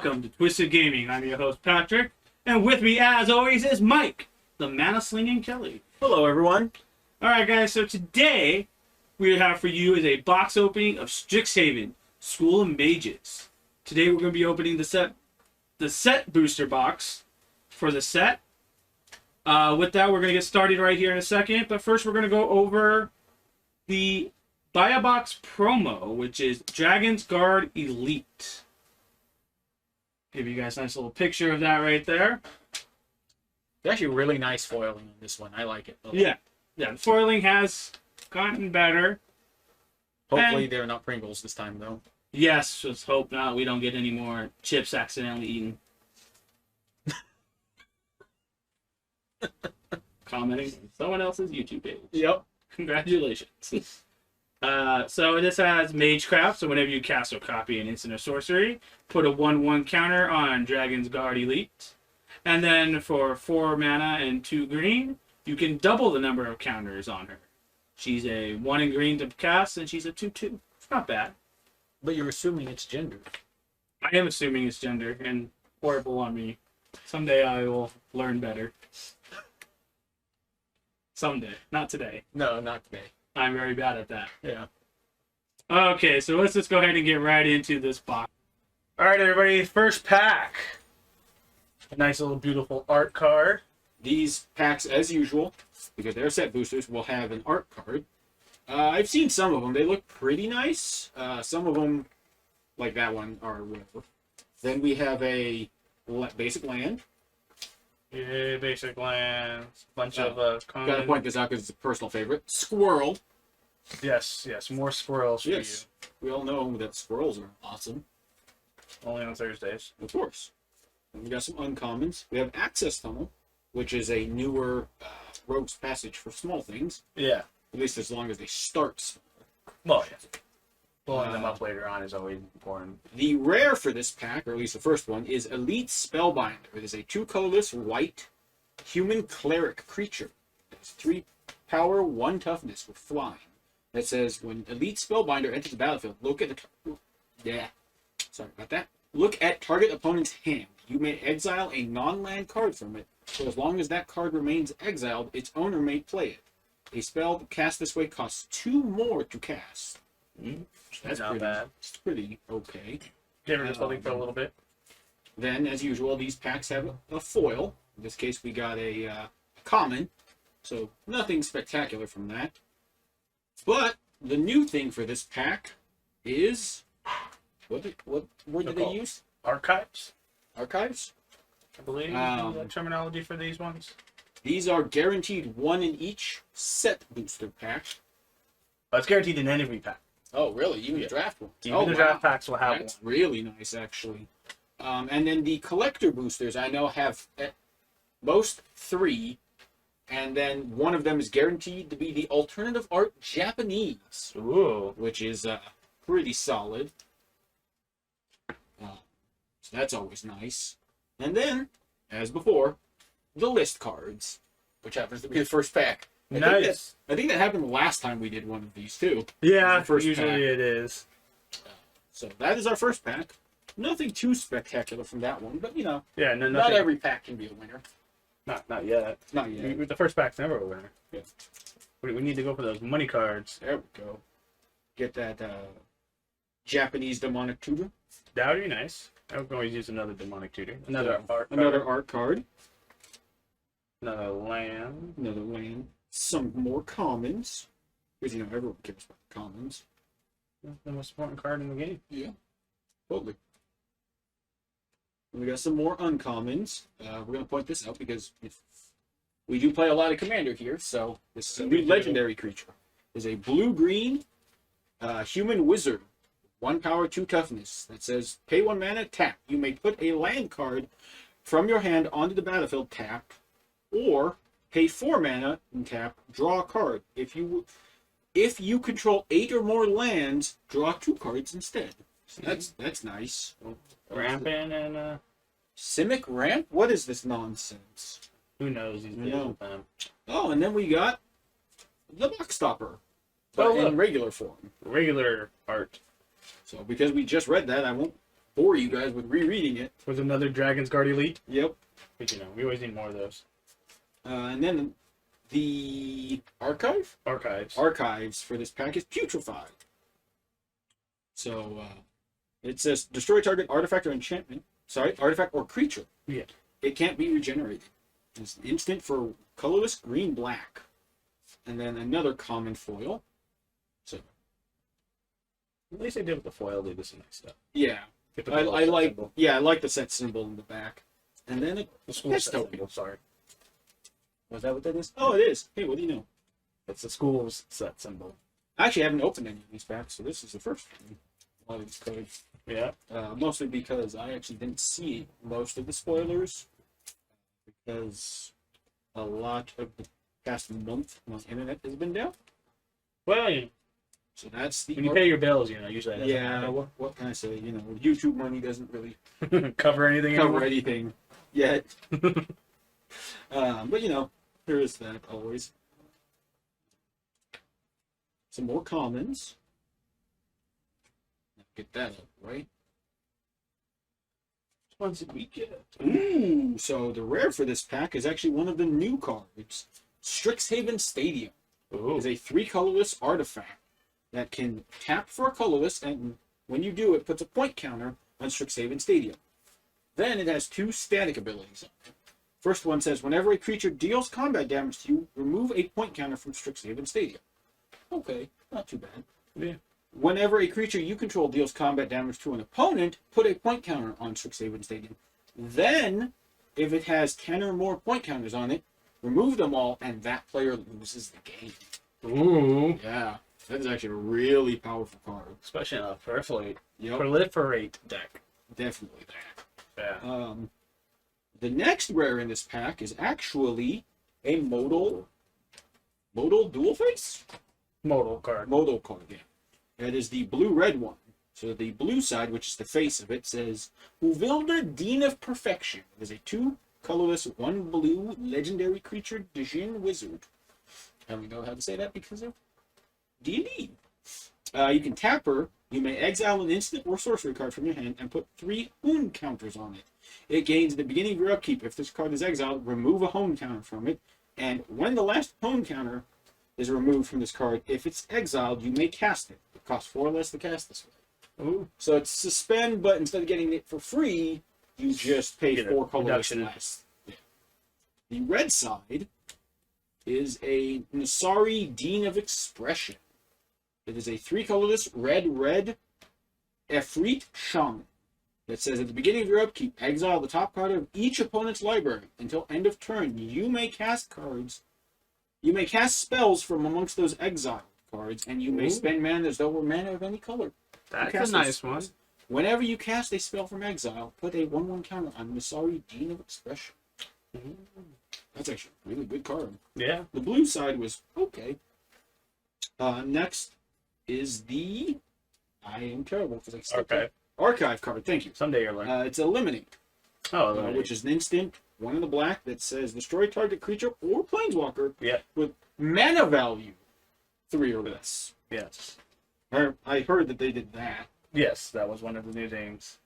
Welcome to Twisted Gaming. I'm your host, Patrick, and with me, as always, is Mike, the mana-slinging Kelly. Hello, everyone. Alright, guys, so today we have for you is a box opening of Strixhave, School of Mages. Today we're going to be opening the set booster box for the set. With that, we're going to get started right here in a second, but first we're going to go over the Buy a Box promo, which is Dragon's Guard Elite. Give you guys a nice little picture of that right there. It's actually really nice foiling on this one. I like it. Yeah, the foiling has gotten better. Hopefully And they're not Pringles this time, though. yes, let's hope not. We don't get any more chips accidentally eaten. Commenting on someone else's YouTube page. Yep. Congratulations. So this has Magecraft, so whenever you cast or copy an instant or sorcery, put a 1/1 counter on Dragon's Guard Elite. And then for 4 mana and 2 green, you can double the number of counters on her. She's a 1 in green to cast, and she's a 2/2. It's not bad. But you're assuming it's gender. I am assuming it's gender, and horrible on me. Someday I will learn better. Someday. Not today. No, not today. I'm very bad at that. Yeah. Okay, so let's just go ahead and get right into this box. Alright, everybody, first pack. A nice little beautiful art card. These packs, as usual, because they're set boosters, will have an art card. I've seen some of them. They look pretty nice. Some of them, like that one, are whatever. Then we have a basic land. Yeah, basic lands. Bunch of Gotta common. point this out because it's a personal favorite. Squirrel. Yes, more squirrels for Yes. We all know that squirrels are awesome. you. Only on Thursdays. Of course. And we got some uncommons. We have Access Tunnel, which is a newer rogue's passage for small things. Yeah. At least as long as they start small. Well, yeah. Blowing them up later on is always important. The rare for this pack, or at least the first one, is Elite Spellbinder. It is a 2-colorless white human cleric creature. It has 3 power, 1 toughness with flying. That says when Elite Spellbinder enters the battlefield, look at target opponent's hand. You may exile a non-land card from it. So as long as that card remains exiled, its owner may play it. A spell cast this way costs 2 more to cast. That's not bad. It's pretty okay. Get rid of something for a little bit. Then, as usual, these packs have a foil. In this case, we got a common, so nothing spectacular from that. But the new thing for this pack is what word did they use? Archives, Archives. I believe. The terminology for these ones. These are guaranteed 1 in each set booster pack. But it's guaranteed in any pack. Oh, really? Even the draft ones? Even the draft packs will have That's one. really nice, actually. And then the collector boosters, I know, have at most 3, and then one of them is guaranteed to be the alternative art Japanese, Ooh. which is pretty solid. So that's always nice. And then, as before, the list cards, which happens to be the first pack. Nice. I think that happened last time we did one of these, too. Yeah, First usually pack. it is. So that is our first pack. Nothing too spectacular from that one, but Yeah, no, not nothing. every pack can be a winner. Not yet. Not yet. The first pack's never a winner. Yeah. We need to go for those money cards. There we go. Get that Japanese demonic tutor. That would be nice. I would always use another demonic tutor. Another art card. Another art card. Another land. Another land. Some more commons. Because, everyone cares about commons. The most important card in the game. Yeah. Totally. We got some more uncommons. We're going to point this out because we do play a lot of Commander here, so this is a new legendary creature. It's a blue-green human wizard. 1 power, 2 toughness. That says, pay 1 mana, tap. You may put a land card from your hand onto the battlefield, tap, or pay 4 mana and tap, draw a card. If you control 8 or more lands, draw 2 cards instead. So that's nice. Rampant and Simic Ramp? What is this nonsense? who knows these days with them. Oh, and then we got the Box Stopper, but Oh, look. in regular form. Regular art. So because we just read that, I won't bore you guys with rereading it. With another Dragon's Guard Elite. Yep. But we always need more of those. And then the archives for this pack is Putrefied. So it says destroy target artifact or enchantment. Sorry, artifact or creature. Yeah. It can't be regenerated. It's an instant for colorless green-black. And then another common foil. So at least they did with the foil. They did some nice stuff. yeah, I like I like the set symbol in the back. And then the school test set token. symbol. Sorry, Was that what that is? Oh, it is. Hey, what do you know? it's the school's set symbol. I actually haven't opened any of these packs, so this is the first one. A lot of these cards. Yeah. Mostly because I actually didn't see most of the spoilers. Because a lot of the past month my internet has been down. Well, So that's the when you pay your bills, usually that doesn't yeah, happen. what can I say? YouTube money doesn't really cover anything. cover anymore? anything yet. But there is that always. Some more commons. Get that up, right? Which ones did we get? Ooh, so the rare for this pack is actually one of the new cards. Strixhaven Stadium Ooh. is a 3 colorless artifact that can tap for a colorless, and when you do, it puts a point counter on Strixhaven Stadium. Then it has 2 static abilities. First one says, whenever a creature deals combat damage to you, remove a point counter from Strixhaven Stadium. Okay, not too bad. Yeah. Whenever a creature you control deals combat damage to an opponent, put a point counter on Strixhaven Stadium. Then, if it has 10 or more point counters on it, remove them all, and that player loses the game. Ooh. Yeah, that is actually a really powerful card. Especially in a Yep, proliferate deck. definitely that. Yeah. The next rare in this pack is actually a modal dual face? Modal card. Modal card, yeah. That is the blue-red one. So the blue side, which is the face of it, says Uvilda, Dean of Perfection. It is a 2 colorless, 1 blue legendary creature Djinn wizard. I don't know how to say that because of D&D. You can tap her. You may exile an instant or sorcery card from your hand and put 3 home counters on it. It gains at the beginning of your upkeep. If this card is exiled, remove a home counter from it. And when the last home counter is removed from this card, if it's exiled, you may cast it. It costs 4 less to cast this way. Ooh. So it's suspend, but instead of getting it for free, you just pay Get a 4 colorless reduction. less. Yeah. The red side is a Nasari Dean of Expression. It is a 3 colorless red Efreet Shaman. That says at the beginning of your upkeep, exile the top card of each opponent's library. Until end of turn, you may cast spells from amongst those exiled cards, and you may spend mana as though were mana of any color. That's a nice one. Whenever you cast a spell from exile, put a 1/1 counter on Nasari Dean of Expression. That's actually a really good card. Yeah. The blue side was okay. Next is the... I am terrible because I skipped it. Archive card, thank you. Someday you'll learn. It's Eliminate. Oh, Which is an instant, 1 in the black, that says destroy target creature or planeswalker with mana value 3 or less. Yes. I heard that they did that. Yes, that was one of the new things.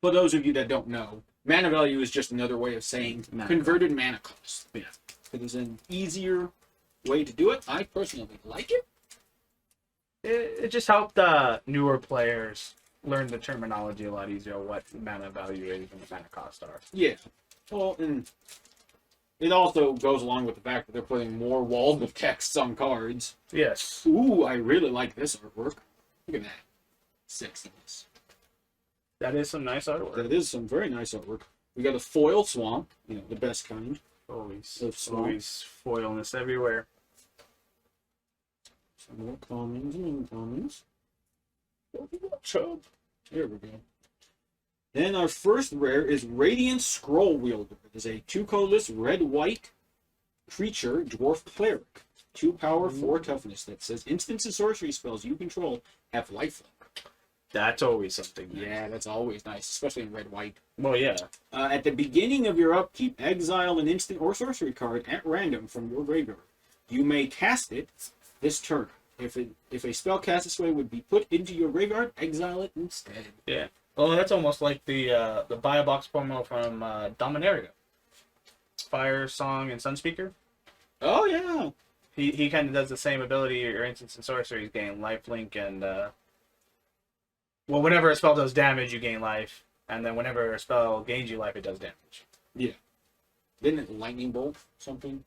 For those of you that don't know, mana value is just another way of saying converted mana cost. Yeah. It is an easier way to do it. I personally like it. It just helped newer players learn the terminology a lot easier, what mana value is and what mana cost are. Yeah. Well, and it also goes along with the fact that they're putting more walls of text on cards. Yes. Ooh, I really like this artwork. Look at that. Sexiness. That is some nice artwork. That is some very nice artwork. We got a foil swamp, the best kind. Always Swamp. foilness everywhere. Some more commons and uncommons. Chub. Here we go. Then our first rare is Radiant Scroll Wielder. It is a 2 colorless red-white creature, dwarf cleric. 2 power, 4 toughness. That says instants and sorcery spells you control have lifelink. That's always something nice. Yeah, that's always nice, especially in red-white. Well, yeah. At the beginning of your upkeep, exile an instant or sorcery card at random from your graveyard. You may cast it this turn. If a spell cast this way would be put into your graveyard, exile it instead. Yeah. Oh, that's almost like the buy a box promo from Dominaria. Fire Song and Sunspeaker. Oh yeah. He kind of does the same ability. Your instants and sorceries gain lifelink and well, whenever a spell does damage, you gain life, and then whenever a spell gains you life, it does damage. Yeah. Didn't it lightning bolt something?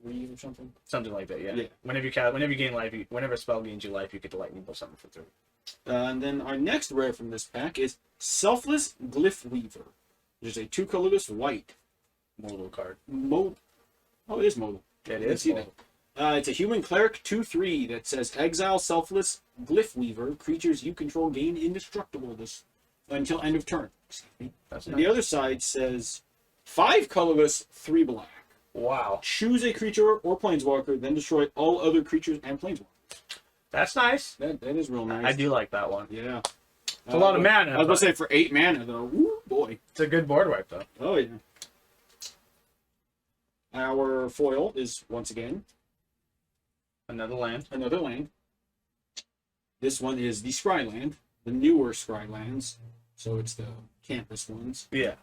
Three or something? Something like that. Yeah. Yeah. Whenever you gain life, whenever a spell gains you life, you get the lightning bolt something for 3. And then our next rare from this pack is Selfless Glyph Weaver, which is a 2-colorless white Modal card. modal. Oh, it is modal. It I didn't is see modal. that. It's a human cleric 2/3 that says exile Selfless Glyph Weaver. Creatures you control gain indestructible this until end of turn. That's And nice. the other side says 5 colorless, 3 black. Wow. Choose a creature or planeswalker, then destroy all other creatures and planeswalkers. That's nice. That is real nice. I do like that one. Yeah. It's a lot of mana. I was but gonna say for 8 mana though. Woo, boy. it's a good board wipe though. Oh yeah. Our foil is once again Another land. another land. This one is the Scryland, the newer Scrylands. So it's the campus ones. Yeah.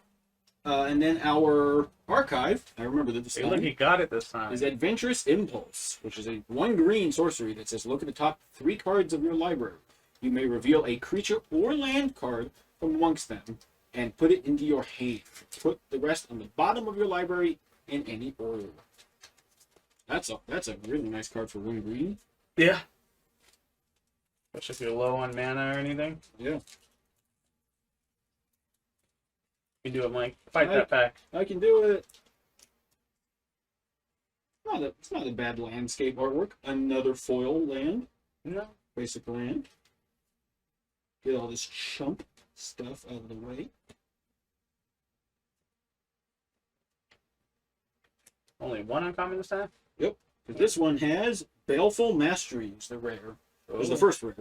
And then our archive, I remember that this Hey, look, time, he got it this time. is Adventurous Impulse, which is a 1 green sorcery that says look at the top 3 cards of your library. You may reveal a creature or land card from amongst them and put it into your hand. Put the rest on the bottom of your library in any order. That's a really nice card for 1 green. Yeah. Especially if you're low on mana or anything. Yeah. You can do it, Mike. Fight Mike. that pack. I can do it. It's not a bad landscape artwork. Another foil land. No. Basic land. Get all this chump stuff out of the way. Only one uncommon this time? But this one has Baleful Masteries, the rare. It was the Oh. first rare.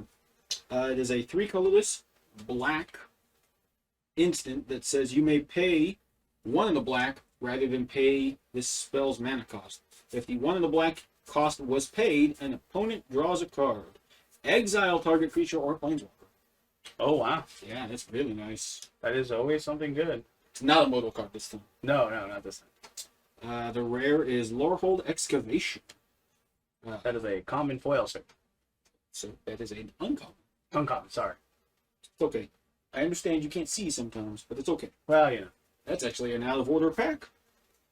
It is a 3 colorless black instant that says you may pay 1 in the black rather than pay this spell's mana cost. If the 1 in the black cost was paid, an opponent draws a card. Exile target creature or planeswalker. Oh, wow. Yeah, that's really nice. That is always something good. It's not a modal card this time. No, not this time. The rare is Lorehold Excavation. That is a common foil stick. So that is an uncommon. Uncommon, sorry. It's okay. I understand you can't see sometimes, but it's okay. Well, you know. That's actually an out of order pack.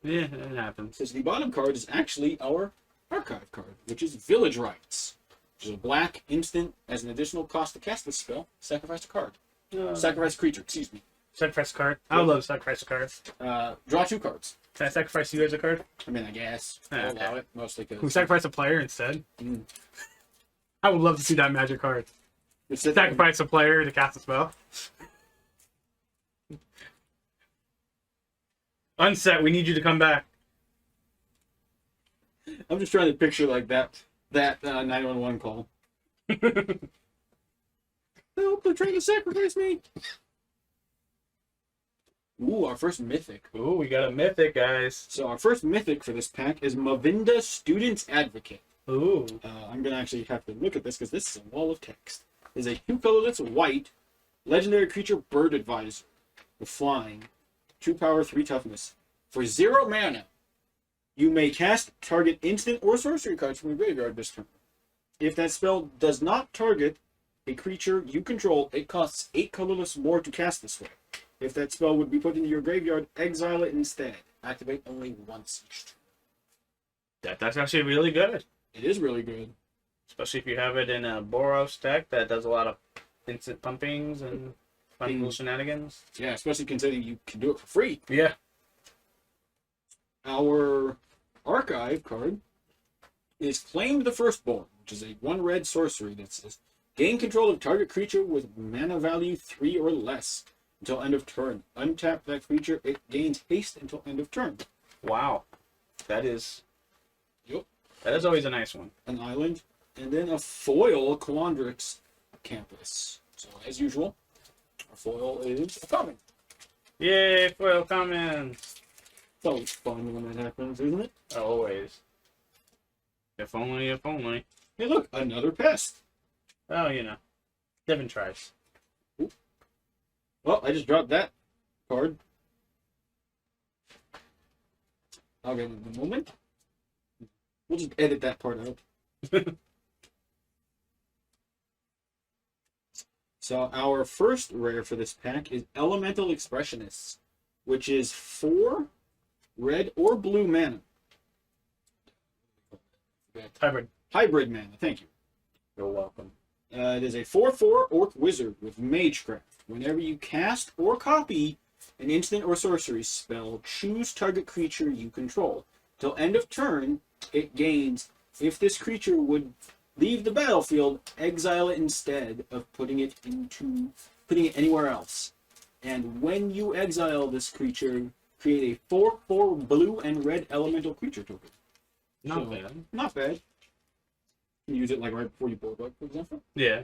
Yeah, it happens. Because the bottom card is actually our archive card, which is Village Rites. Which is a black instant as an additional cost to cast this spell. Sacrifice a card. Sacrifice a creature, excuse me. Sacrifice a card. I would love to sacrifice a card. Draw 2 cards. Can I sacrifice you as a card? I mean, I guess. Yeah, I'll okay. allow it, mostly Can we because... sacrifice a player instead? Mm. I would love to see that magic card. Sacrifice a player to cast a spell. Unset, we need you to come back. I'm just trying to picture like that 911 call. Help, they're trying to sacrifice me. Ooh, our first mythic. Ooh, we got a mythic, guys. So our first mythic for this pack is Mavinda Student's Advocate. Ooh. I'm going to actually have to look at this because this is a wall of text. It's a 2-colorless white legendary creature bird advisor with flying, 2 power, 3 toughness. For 0 mana, you may cast target instant or sorcery cards from your graveyard this turn. If that spell does not target a creature you control, it costs 8 colorless more to cast this way. If that spell would be put into your graveyard, exile it instead. Activate only once each turn. That's actually really good. It is really good. Especially if you have it in a Boros deck that does a lot of instant pumpings and fun little shenanigans. Yeah, especially considering you can do it for free. Yeah. Our archive card is Claim the Firstborn, which is a 1 red sorcery that says gain control of target creature with mana value 3 or less until end of turn. Untap that creature, it gains haste until end of turn. Wow. That is... Yep. That is always a nice one. An island. And then a foil Quandrix Campus. So as usual, our foil is a common. Yay, foil comments. It's always fun when that happens, isn't it? Always. If only, if only. Hey look, another pest. Oh, you know. Devin tries. Well, I just dropped that card. I'll get it in a moment. We'll just edit that part out. So our first rare for this pack is Elemental Expressionists, which is 4 red or blue mana. Hybrid mana, thank you. You're welcome. It is a 4/4 Orc Wizard with Magecraft. Whenever you cast or copy an instant or sorcery spell, choose target creature you control. Till end of turn, it gains, if this creature would leave the battlefield, exile it instead of putting it anywhere else. And when you exile this creature, create a 4/4 blue and red elemental creature token. Not bad. Not bad. You can use it like right before you board wipe, for example. Yeah.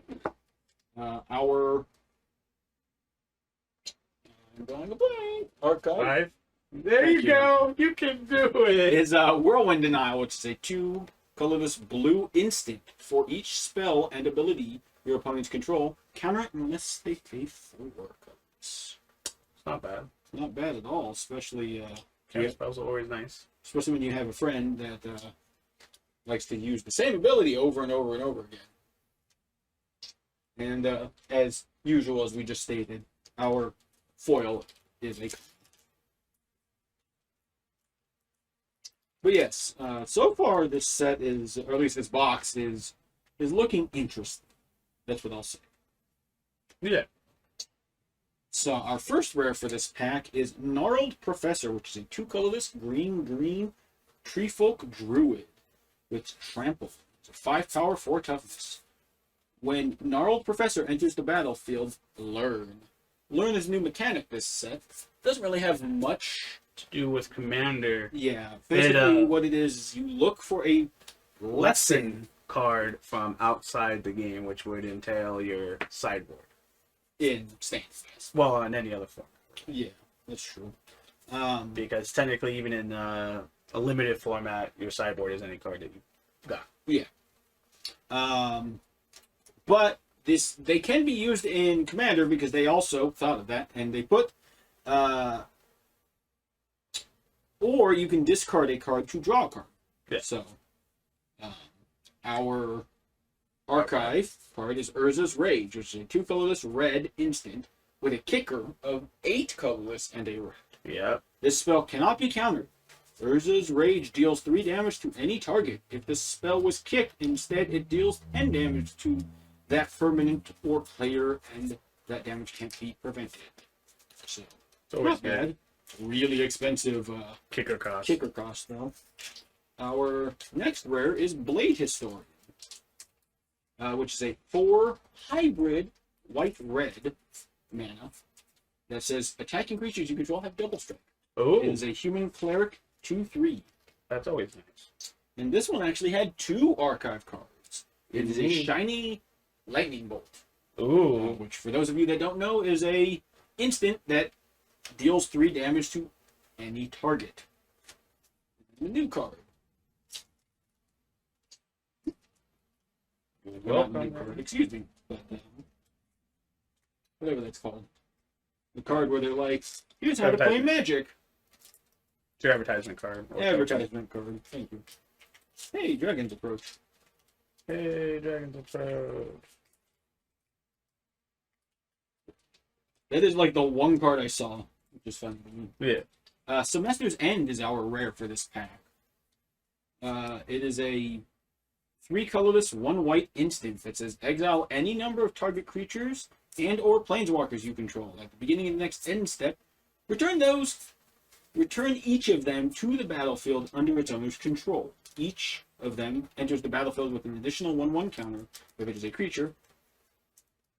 I'm going to play archive. 5. There you go. You can do it. Is Whirlwind Denial, which is a 2 colorless blue instant. For each spell and ability your opponents control, counter it unless they pay 4 colors. It's not bad. Not bad at all, especially Counter spells are always nice. especially when you have a friend that likes to use the same ability over and over and over again. And as usual, as we just stated, our foil is a. But yes, so far this set is, or at least this box is looking interesting. That's what I'll say. Yeah. So our first rare for this pack is Gnarled Professor, which is a 2 colorless green treefolk druid with trample. It's a 5 power, 4 toughness. When Gnarled Professor enters the battlefield, learn. Learn is a new mechanic this set. Doesn't really have much To do with Commander. Yeah, basically what it is you look for a Lesson card from outside the game, which would entail your sideboard. in Standard. Well, in any other form. Yeah, that's true. Because technically, even in a limited format, your sideboard is any card that you got. Yeah. But they can be used in Commander because they also thought of that, and they put or you can discard a card to draw a card. Yeah. So our archive card is Urza's Rage, which is a 2 colorless red instant with a kicker of 8 colorless and a red. Yeah. This spell cannot be countered. Urza's Rage deals 3 damage to any target. If the spell was kicked, instead it deals 10 damage to that permanent or player, and that damage can't be prevented. So, It's always not bad. Really expensive Kicker cost. kicker cost, though. Our next rare is Blade Historian, which is a 4 hybrid white-red mana that says attacking creatures you control have double strike. Oh, It is a human cleric 2/3. that's always nice. And this one actually had 2 archive cards. It is a Mhm. shiny lightning bolt, Ooh. which for those of you that don't know is a instant that deals 3 damage to any target. A new card. Well, not a new card, excuse me. But, whatever that's called. The card where they're like, here's how to play Magic. It's your advertisement card. or Advertisement card. Thank you. Hey, Dragon's Approach. token. Hey, Dragon's Approach. That is like the one card I saw, which is funny to me. Yeah. Semester's End is our rare for this pack. It is a 3 colorless, 1 white instant that says exile any number of target creatures and or planeswalkers you control. At the beginning of the next end step, return each of them to the battlefield under its owner's control. Each of them enters the battlefield with an additional 1/1 counter if it is a creature.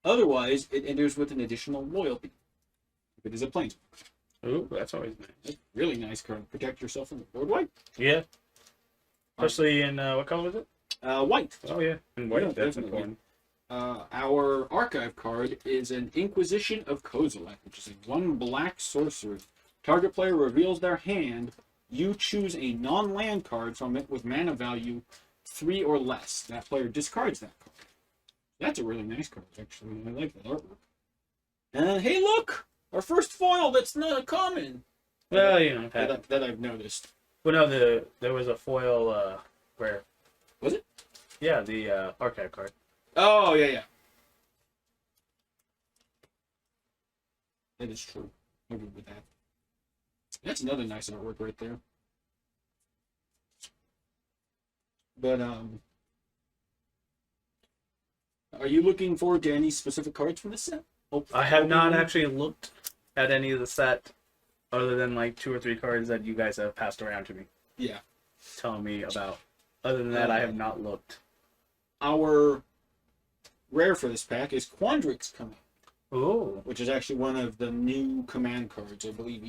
Otherwise, it enters with an additional loyalty if it is a planeswalker. Ooh, that's always nice. That's a really nice card. Protect yourself from the board wipe. Yeah. Especially in, what color was it? White. Oh, yeah. And white, Yeah, that's definitely. important. Our archive card is an Inquisition of Kozilek, which is a 1 black sorcery. Target player reveals their hand. You choose a non-land card from it with mana value 3 or less. That player discards that card. That's a really nice card, actually. I like that artwork. Hey, look! Our first foil that's not a common. Well, you know, That I've noticed. well, no, there was a foil. Where Was it? Yeah, the archive card. Oh, yeah. That is true. I agree with that. That's another nice artwork right there. But, are you looking forward to any specific cards from this set? I have not actually looked at any of the set, other than like 2 or 3 cards that you guys have passed around to me, Yeah. telling me about. Other than that, I have not looked. Our rare for this pack is Quandrix Command, Oh, which is actually one of the new command cards. I believe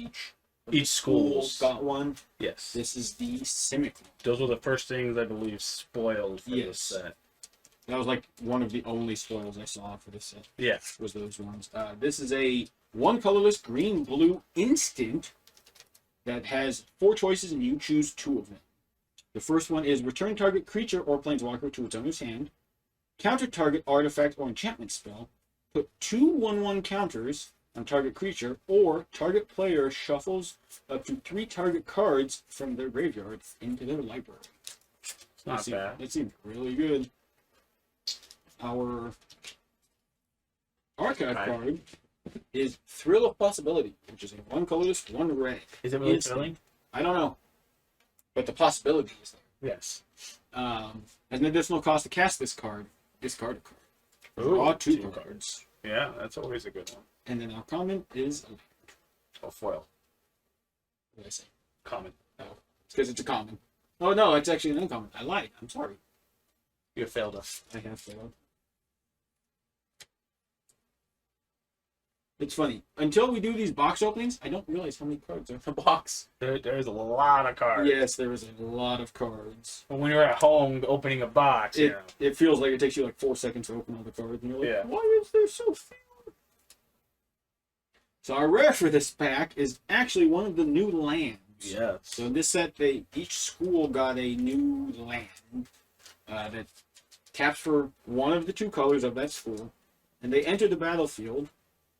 each school's got one. yes. This is the Simic. Those were the first things I believe spoiled for this Yes. set. That was like one of the only spoils I saw for this set. Yeah. Was those ones. This is a 1 colorless green-blue instant that has 4 choices and you choose 2 of them. The first one is return target creature or planeswalker to its owner's hand, counter target artifact or enchantment spell, put 2 1/1 counters on target creature, or target player shuffles up to 3 target cards from their graveyard into their library. It's not bad. That seems really good. Our archive card is Thrill of Possibility, which is a 1 colorless, 1 red. Is it really Instant. thrilling? I don't know, but the possibility is there. Yes. As an additional cost to cast this card, discard a card. Draw 2 cards. Yeah, that's always a good one. And then our common is Oh, foil. what did I say? Common. Oh, it's because it's a common. Oh no, it's actually an uncommon. I lied. I'm sorry. You have failed us. I have failed. It's funny. Until we do these box openings, I don't realize how many cards are in the box. There's a lot of cards. Yes, there is a lot of cards. But when you're at home opening a box, It feels like it takes you like 4 seconds to open all the cards, and you're like, Yeah. why is there so few? So our rare for this pack is actually one of the new lands. Yes. So in this set, each school got a new land that taps for one of the 2 colors of that school, and they enter the battlefield.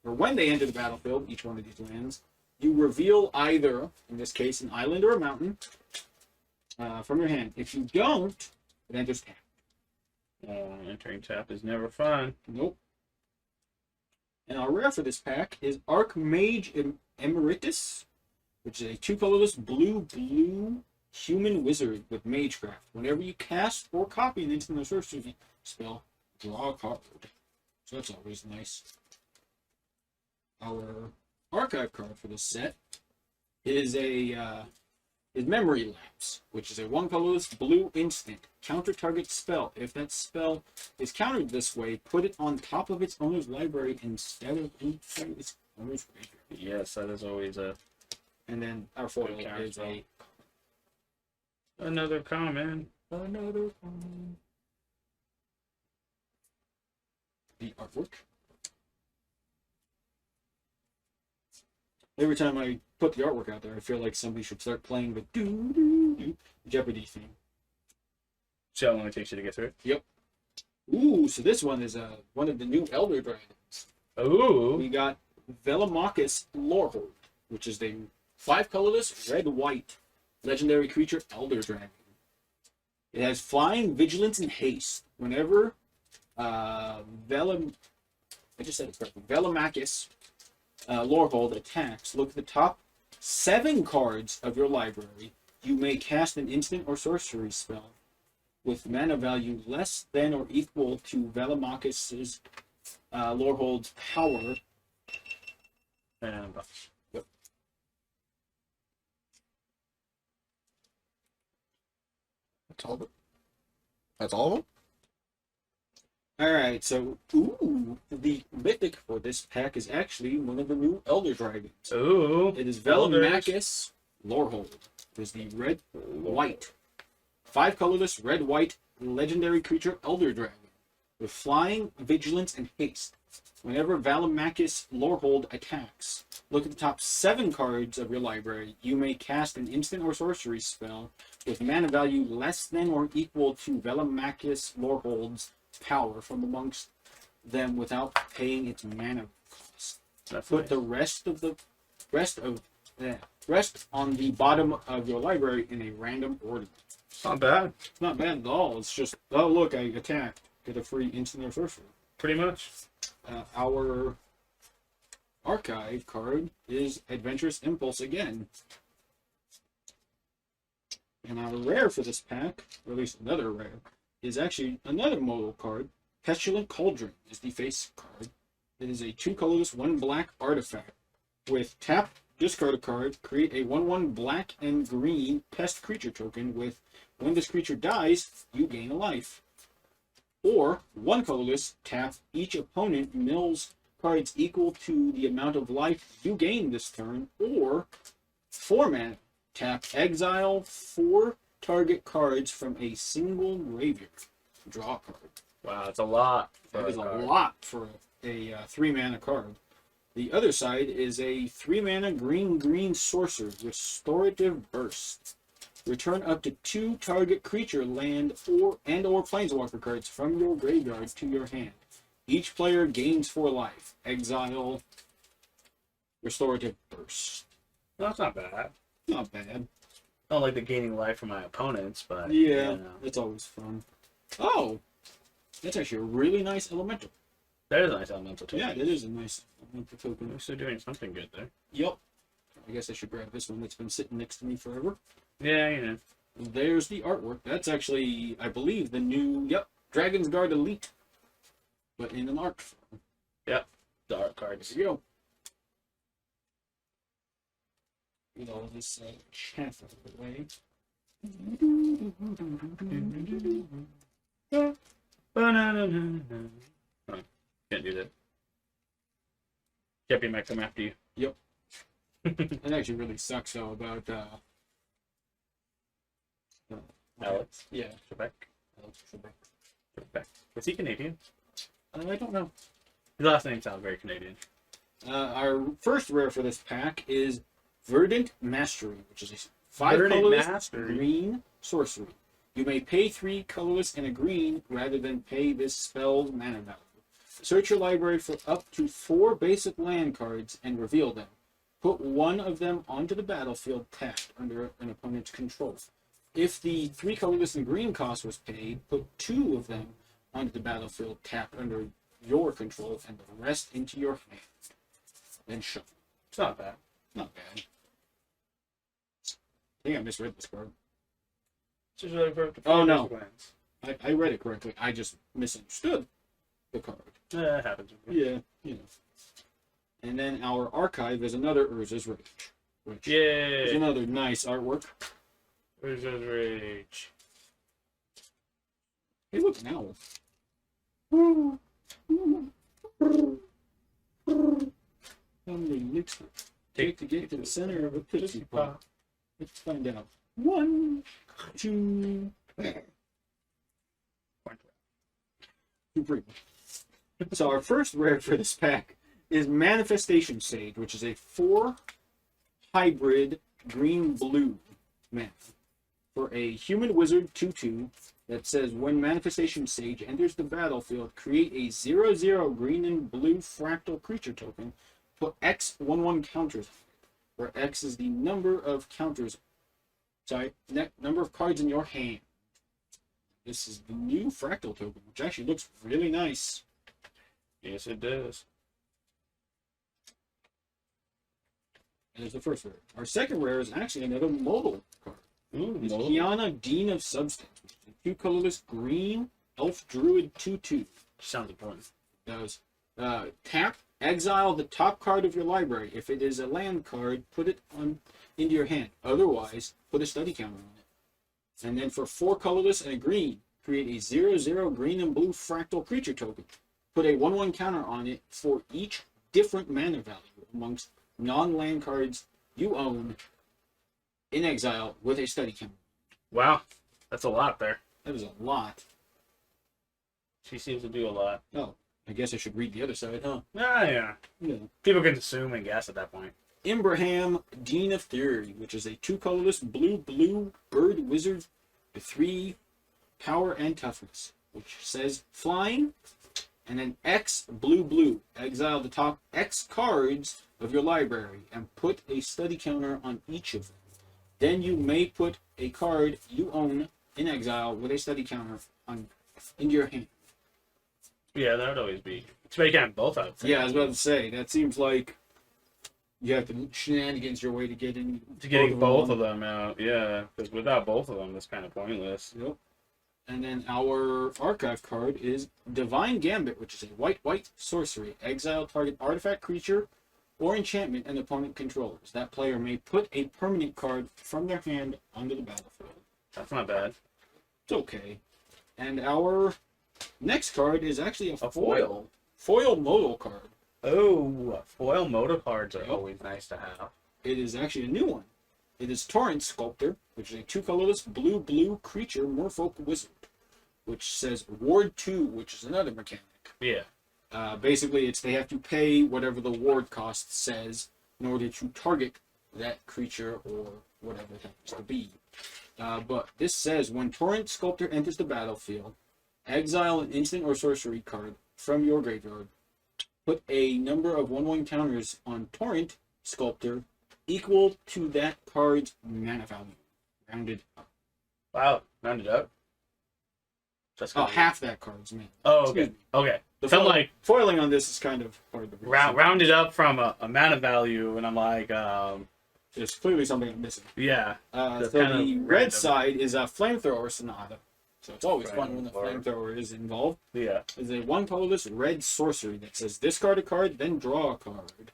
Or when they enter the battlefield, each one of these lands, you reveal either, in this case, an island or a mountain from your hand. If you don't, it enters tap. Entering tap is never fun. Nope. And our rare for this pack is Archmage Emeritus, which is a 2 colorless blue human wizard with Magecraft. Whenever you cast or copy an instant or sorcery spell, draw a card. So that's always nice. Our archive card for this set is Memory Lapse, which is a 1 colorless blue instant. Counter target spell. If that spell is countered this way, put it on top of its owner's library instead of inside its owner's graveyard. Yes, that is always a... And then our foil counter is spell. Another common. another one. The artwork. Every time I put the artwork out there, I feel like somebody should start playing the doo-doo-doo Jeopardy theme. See how long it takes you to get through it? Ooh, so this one is one of the new Elder Dragons. Ooh. We got Velomachus Lorehold, which is the 5 colorless, red-white legendary creature Elder Dragon. It has flying, vigilance, and haste. Whenever Velomachus Lorehold attacks, look at the top 7 cards of your library. You may cast an instant or sorcery spell with mana value less than or equal to Velomachus' Lorehold's power. And Yep. That's all of it. That's all of them? Alright, so, the mythic for this pack is actually one of the new Elder Dragons. ooh. It is Velomachus Lorehold. It is the red-white. 5 colorless, red-white, legendary creature Elder Dragon. With flying, vigilance, and haste. Whenever Velomachus Lorehold attacks, look at the top 7 cards of your library. You may cast an instant or sorcery spell with mana value less than or equal to Velomachus Lorehold's power from amongst them without paying its mana cost. That's Put nice. the rest on the bottom of your library in a random order. It's not bad. It's not bad at all. It's just, oh look, I attacked. Get a free instant or sorcery. Pretty much. Our archive card is Adventurous Impulse again. And our rare for this pack, or at least another rare, is actually another modal card. Petulant Cauldron is the face card. It is a 2 colorless, 1 black artifact. With tap, discard a card, create a 1/1 black and green pest creature token with, when this creature dies, you gain a life. Or 1 colorless, tap, each opponent mills cards equal to the amount of life you gain this turn. Or 4 mana, tap, exile 4 target cards from a single graveyard. Draw a card. Wow, it's a lot. That is a lot for a 3 mana card. The other side is a 3 mana green sorcerer, Restorative Burst. Return up to 2 target creature, land, or planeswalker cards from your graveyard to your hand. Each player gains 4 life. Exile Restorative Burst. No, that's not bad. Not bad. I don't like the gaining life from my opponents, but Yeah, you know. it's always fun. Oh, that's actually a really nice elemental. That is a nice elemental too. Yeah, it is a nice elemental token. We're still doing something good there. Yep. I guess I should grab this one that's been sitting next to me forever. Yeah, you know. There's the artwork. That's actually, I believe, the new, Dragon's Guard Elite. But in an art form. The art cards. There you go. Get all this chaff out of the way. Oh, can't do that. Jeppy might come after you. It actually really sucks though about Alex. yeah. Trebek. Trebek. Is he Canadian? I don't know. His last name sounds very Canadian. Our first rare for this pack is Verdant Mastery, which is a 5 Verdant colorless Mastery. green sorcery. You may pay 3 colorless and a green rather than pay this spell's mana value. Search your library for up to 4 basic land cards and reveal them. Put 1 of them onto the battlefield tapped under an opponent's control. If the 3 colorless and green cost was paid, put 2 of them onto the battlefield tapped under your control and the rest into your hand. Then shuffle. It's not bad. Not bad. I think I misread this card. It's just really for Oh, no. lands. I read it correctly. I just misunderstood the card. That happens. With me. Yeah, you know. And then our archive is another Urza's Rage, which is Yay! another nice artwork. Urza's Rage. Hey, look, an owl. How many licks would it take to get to the center of a Tootsie Pop? Let's find out. 1, 2, 3. So our first rare for this pack is Manifestation Sage, which is a 4 hybrid green-blue mana. For a human wizard 2/2 that says when Manifestation Sage enters the battlefield, create a 0/0 green and blue fractal creature token. Put X 1/1 counters, where X is the number of counters. Sorry, number of cards in your hand. This is the new fractal token, which actually looks really nice. Yes, it does. And there's the first rare. Our second rare is actually another modal card. Ooh, It's modal. Kiana, Dean of Substance, which is a 2 colorless green elf druid 2/2. Sounds important. Does tap, exile the top card of your library. If it is a land card, put it into your hand. Otherwise, put a study counter on it. And then for 4 colorless and a green, create a 0/0 green and blue fractal creature token. Put a 1/1 counter on it for each different mana value amongst non-land cards you own in exile with a study counter. Wow, that's a lot there. That is a lot. She seems to do a lot. Oh, I guess I should read the other side, huh? Ah, yeah. Yeah. People can assume and guess at that point. Imbraham, Dean of Theory, which is a 2 colorless blue bird wizard with 3 power and toughness, which says flying. And then X blue. Exile the top X cards of your library and put a study counter on each of them. Then you may put a card you own in exile with a study counter on into your hand. Yeah, that would always be. It's making them both out. Yeah, I was about to say, that seems like you have to shenanigans your way to get in. To getting both of them out, yeah. Because without both of them, it's kind of pointless. Yep. And then our archive card is Divine Gambit, which is a white sorcery. Exile target artifact, creature, or enchantment an opponent controls. That player may put a permanent card from their hand onto the battlefield. That's not bad. It's okay. And our next card is actually a foil. Foil modal card. Oh, foil motor cards are Yep. always nice to have. It is actually a new one. It is Torrent Sculptor, which is a 2-colorless blue creature merfolk wizard, which says Ward 2, which is another mechanic. Yeah. Basically, it's they have to pay whatever the ward cost says in order to target that creature or whatever it happens to be. But this says when Torrent Sculptor enters the battlefield, exile an instant or sorcery card from your graveyard. Put a number of 1/1 counters on Torrent Sculptor equal to that card's mana value, rounded up. Wow, rounded up. That's Oh, half that card's mana. Oh, Excuse okay. me. Okay. The So I'm like foiling on this is kind of hard to read. rounded up from a mana value, and I'm like, There's clearly something I'm missing. yeah. So That's the kind of red random. side is a Flamethrower Sonata. So it's always fun when the Flamethrower. Flamethrower is involved. Yeah. It's a 1-colorless red sorcery that says discard a card, then draw a card.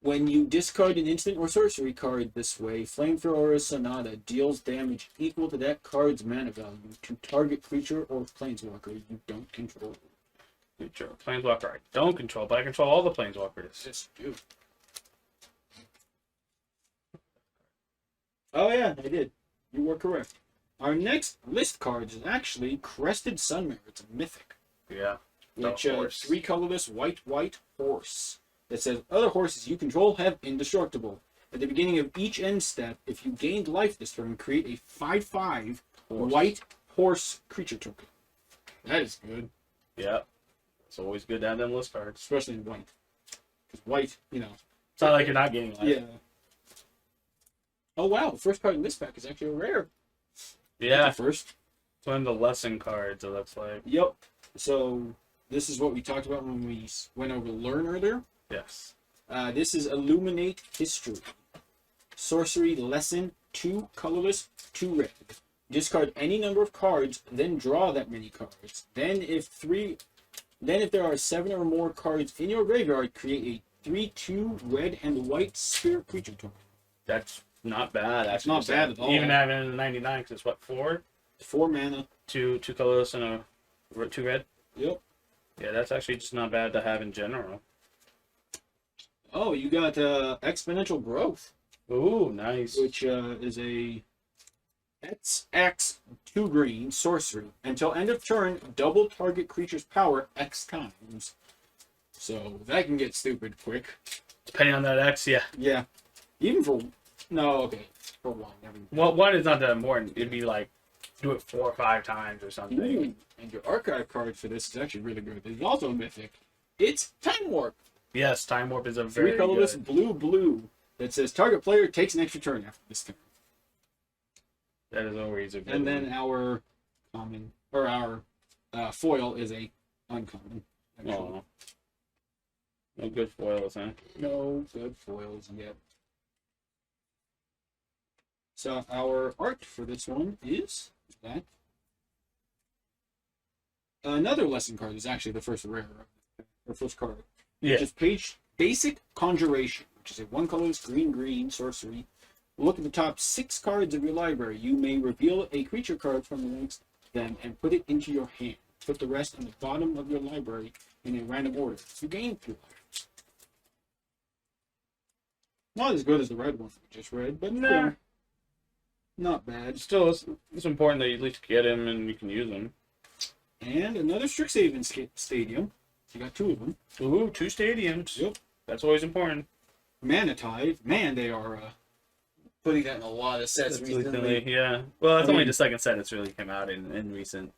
When you discard an instant or sorcery card this way, Flamethrower Sonata deals damage equal to that card's mana value to target creature or planeswalker you don't control. Future Planeswalker I don't control, but I control all the Planeswalkers. Yes, you do. Oh yeah, I did. You were correct. Our next list card is actually Crested Sunmare. It's a mythic. Yeah. Which horse. 3-colorless white horse that says other horses you control have indestructible. At the beginning of each end step, if you gained life this turn, create a 5/5 white horse creature token. That is good, Yeah. It's always good to have them list cards. especially in white. Because white, you know. It's not like you're not getting life. Yeah. Oh wow, the first card in this pack is actually a rare. Yeah. That's a first. It's one of the lesson cards, it looks like. Yep. So this is what we talked about when we went over Learn earlier. Yes. This is Illuminate History. Sorcery lesson, 2 colorless, 2 red. Discard any number of cards, then draw that many cards. Then if there are 7 or more cards in your graveyard, create a 3/2 red and white spirit creature token. That's not bad. That's not bad at all. Even having it in the 99, because it's what, 4? 4 mana. Two colorless and a 2 red? Yep. Yeah, that's actually just not bad to have in general. Oh, you got Exponential Growth, Ooh, nice. which is a X 2 green sorcery. Until end of turn, double target creature's power X times. So that can get stupid quick. Depending on that X, yeah. Yeah. Even for no, okay. For 1. Never mind. Well, 1 is not that important. It'd be like, do it 4 or 5 times or something. Ooh, and your archive card for this is actually really good. It's also a mythic. It's Time Warp. Yes, Time Warp is a 3 very colorless good. blue that says target player takes an extra turn after this turn. That is always a good And then one. our common or our foil is a uncommon. Actually. Aw. No good foils, huh? No good foils yet. So our art for this one is that. Another lesson card is actually the first rare, or first card. Yeah. Which is page Basic Conjuration, which is a 1-colorless green sorcery. Look at the top 6 cards of your library. You may reveal a creature card from amongst them and put it into your hand. Put the rest on the bottom of your library in a random order. You gain 2 life. Not as good as the red one we just read, but Nah. not bad. Still, it's important that you at least get him and you can use him. And another Strixhaven Stadium. You got 2 of them. Ooh, 2 stadiums. Yep. That's always important. Mana Tide. Man, they are putting that in a lot of sets recently. Yeah. Well, it's I only mean- the second set it's really come out in recent.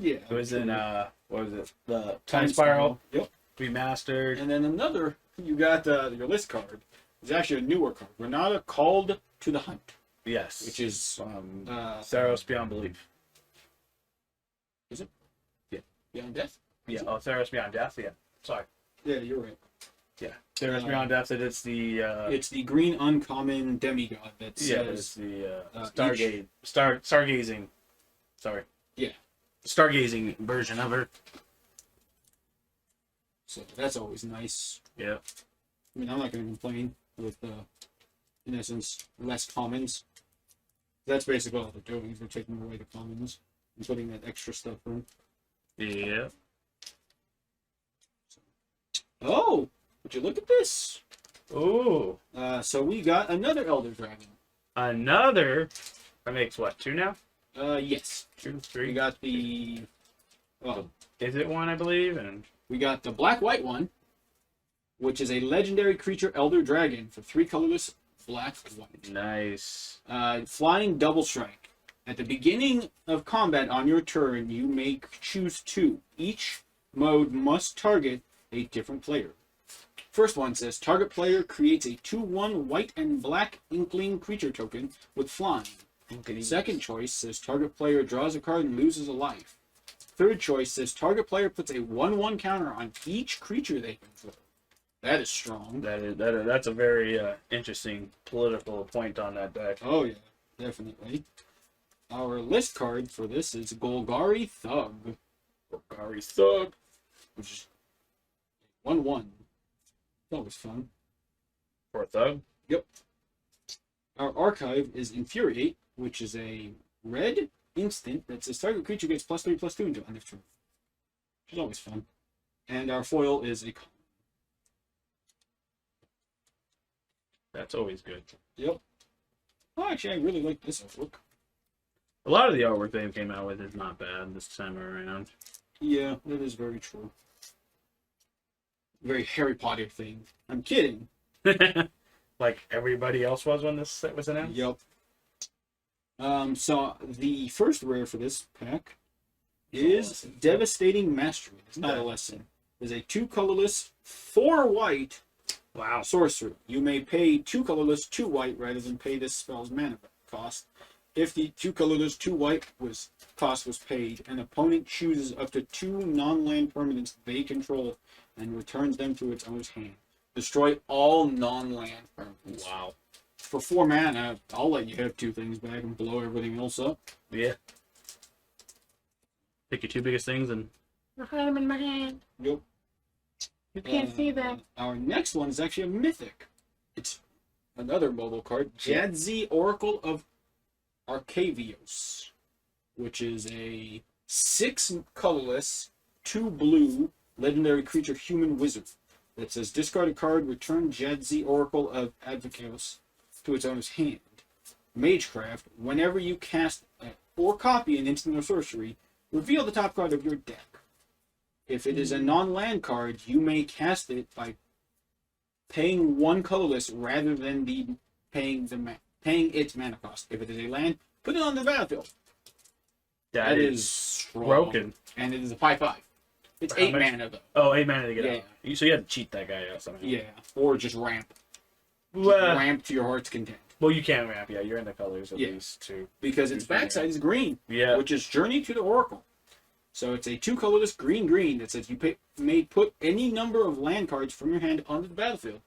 Yeah. It was in what was it? The Time Time Spiral Yep. remastered. And then another, you got your list card. It's actually a newer card. Renata Called to the Hunt, Yes. which is Theros Beyond Belief. Is it? Yeah. Beyond Death. Yeah. Oh, Theros Beyond Death. Yeah. Sorry. Yeah, you're right. Yeah. Theros Beyond Death. It's the. It's the green uncommon demigod that Yeah, it's says the Stargate. Stargazing. Sorry. Yeah. Stargazing version of her. So that's always nice. Yeah. I mean, I'm not going to complain with, in essence, less commons. That's basically all they're doing, is they're taking away the commons and putting that extra stuff in. Yeah. Oh! Would you look at this? Ooh. So we got another Elder Dragon. Another. That makes what, 2 now? Yes. 2, We 3. got the... Well, Is it 1, I believe? And we got the black-white one, which is a legendary creature Elder Dragon for 3 colorless black-white. nice. Flying double strike. At the beginning of combat on your turn, you may choose 2. Each mode must target a different player. First one says, target player creates a 2/1 white and black inkling creature token with flying. Second choice says, target player draws a card and loses a life. Third choice says, target player puts a 1/1 counter on each creature they control. That is strong. That's a very interesting political point on that deck. Oh yeah, definitely. Our list card for this is Golgari Thug. Golgari Thug. Which is 1/1. That was fun. For a Thug? Yep. Our archive is Infuriate, which is a red instant that says target creature gets +3/+2 until end of turn. Which is always fun. And our foil is a... That's always good. Yep. Oh, actually, I really like this artwork. A lot of the artwork they came out with is not bad this time around. Yeah, that is very true. Very Harry Potter thing. I'm kidding. Like everybody else was when this set was announced? Yep. So the first rare for this pack is Devastating Mastery. It's not a lesson. It's a 2 colorless, 4 white Wow. sorcery. You may pay 2 colorless, 2 white rather than pay this spell's mana cost. If the 2 colorless, 2 white cost was paid, an opponent chooses up to 2 non-land permanents they control and returns them to its owner's hand. Destroy all non-land permanents. Wow. For 4 mana, I'll let you have 2 things back and blow everything else up. Yeah. Pick your 2 biggest things and I had them in my hand. Yep. You can't see that. Our next one is actually a mythic. It's another mobile card, Jadzi Oracle of Arcavios, which is a 6 colorless, 2 blue legendary creature human wizard that says discard a card, return Jadzi Oracle of Advocos to its owner's hand. Magecraft, whenever you cast or copy an instant or sorcery, reveal the top card of your deck. If it is a non-land card, you may cast it by paying 1 colorless rather than paying its mana cost. If it is a land, put it on the battlefield. That is strong. broken. And it is a 5/5. It's How 8 much? mana though. Oh, 8 mana to get Yeah. out. So you had to cheat that guy out somehow. Yeah, or just ramp. Well, Ramp to your heart's content. you can ramp. Yeah, you're in the colors at Yeah. least too. Because its backside is green, Yeah. which is Journey to the Oracle. So it's a 2 colorless green that says you may put any number of land cards from your hand onto the battlefield.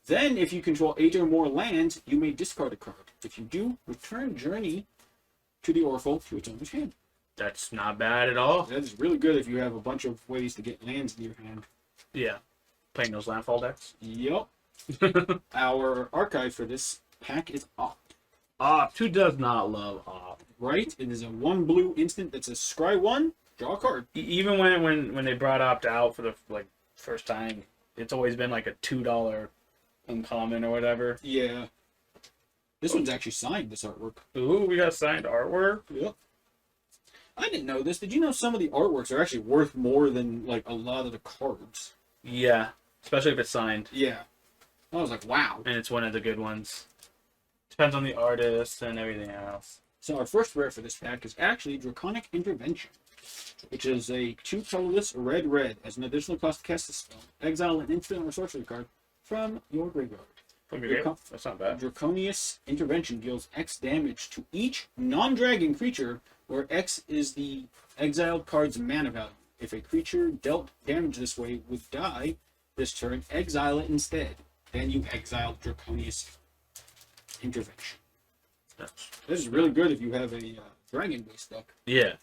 Then, if you control 8 or more lands, you may discard a card. If you do, return Journey to the Oracle to its owner's hand. That's not bad at all. That is really good if you have a bunch of ways to get lands in your hand. Yeah. Playing those landfall decks. Yup. Our archive for this pack is Opt. Opt. Who does not love Opt? Right? It is a 1 blue instant that says scry 1, draw a card. Even when they brought Opt out for the first time, it's always been like a $2 uncommon or whatever. Yeah. This one's actually signed, this artwork. Ooh, we got signed artwork. Yep. I didn't know this. Did you know some of the artworks are actually worth more than like a lot of the cards? Yeah, especially if it's signed Yeah. I was like, wow. and it's one of the good ones. Depends on the artist and everything else. So our first rare for this pack is actually Draconic Intervention, which is a 2 colorless red. As an additional cost to cast a spell, exile an instant or sorcery card from your graveyard. That's not bad. Draconius Intervention deals X damage to each non-dragon creature, where X is the exiled card's mana value. If a creature dealt damage this way would die this turn, exile it instead. Then you exile Draconius Intervention. This is really good if you have a dragon-based deck. Yeah,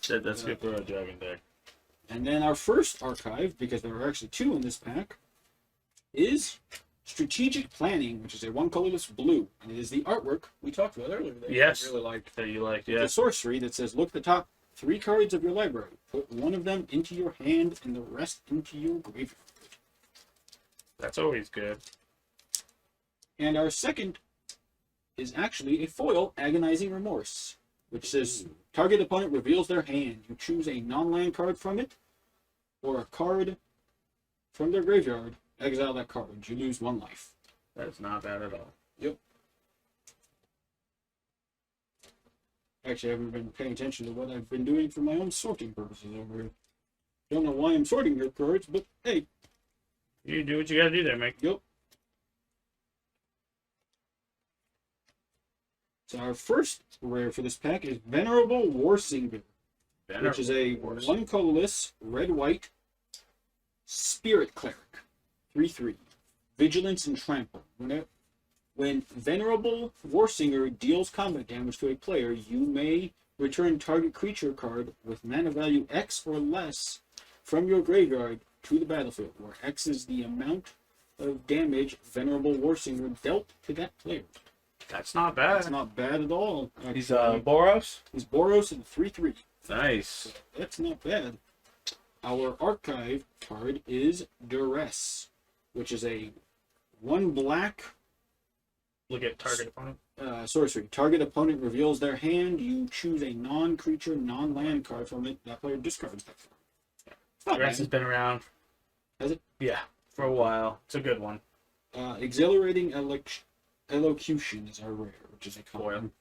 that's good for a dragon deck. And then our first archive, because there are actually 2 in this pack, is Strategic Planning, which is a 1 colorless blue, and it is the artwork we talked about earlier. That Yes. I really liked. That you liked, It's a sorcery that says, look at the top 3 cards of your library. Put 1 of them into your hand and the rest into your graveyard. That's always good. And our second is actually a foil Agonizing Remorse, which says, target opponent reveals their hand. You choose a non-land card from it, or a card from their graveyard. Exile that card. You lose 1 life. That's not bad at all. Yep. Actually, I haven't been paying attention to what I've been doing for my own sorting purposes over here. Don't know why I'm sorting your cards, but hey. You do what you gotta do there, Mike. Yep. So our first rare for this pack is Venerable Warsinger, which is a 1 colorless red-white Spirit Cleric. 3/3. Vigilance and Trample. When Venerable Warsinger deals combat damage to a player, you may return target creature card with mana value X or less from your graveyard to the battlefield, where X is the amount of damage Venerable Warsinger dealt to that player. That's not bad. That's not bad at all. He's Boros? He's Boros and 3/3. Nice. That's not bad. Our archive card is Duress, which is a 1 black Look at target opponent. sorcery. Target opponent reveals their hand. You choose a non-creature, non-land card from it. That player discards that card. It's not Duress has bad. been around. Has it? Yeah, for a while. It's a good one. Exhilarating Elocution is our rare, which is a common.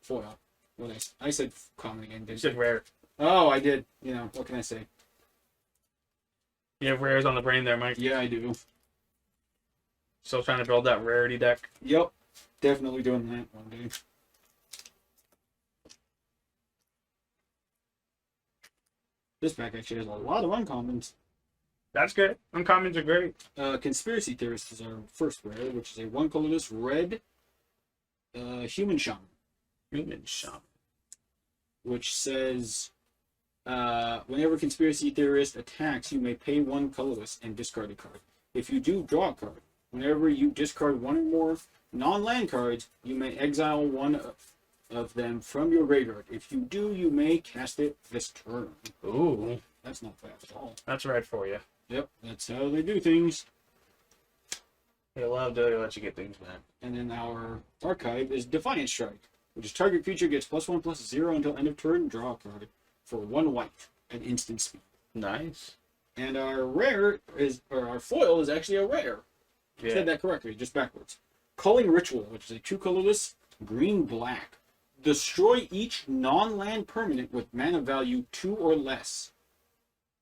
Foil. What I said common again. You Didn't said I? rare. Oh, I did. You know, what can I say? You have rares on the brain there, Mike. Yeah, I do. Still trying to build that rarity deck. Yep. Definitely doing that one day. This pack actually has a lot of uncommons. That's good. Uncommons are great. Conspiracy Theorist is our first rare, which is a 1 colorless red human shaman, Human shaman. which says whenever Conspiracy Theorist attacks, you may pay 1 colorless and discard a card. If you do, draw a card. Whenever you discard 1 or more non-land cards, you may exile 1 of them from your graveyard. If you do, you may cast it this turn. Ooh, That's not bad at all. that's right for you. Yep, that's how they do things. They love to let you get things back. And then our archive is Defiant Strike, which is target creature gets +1/+0 until end of turn, draw a card for 1 white at instant speed. Nice. And our rare is, or our foil is actually a rare. I Yeah. said that correctly, just backwards. Culling Ritual, which is a 2 colorless green-black. Destroy each non-land permanent with mana value 2 or less.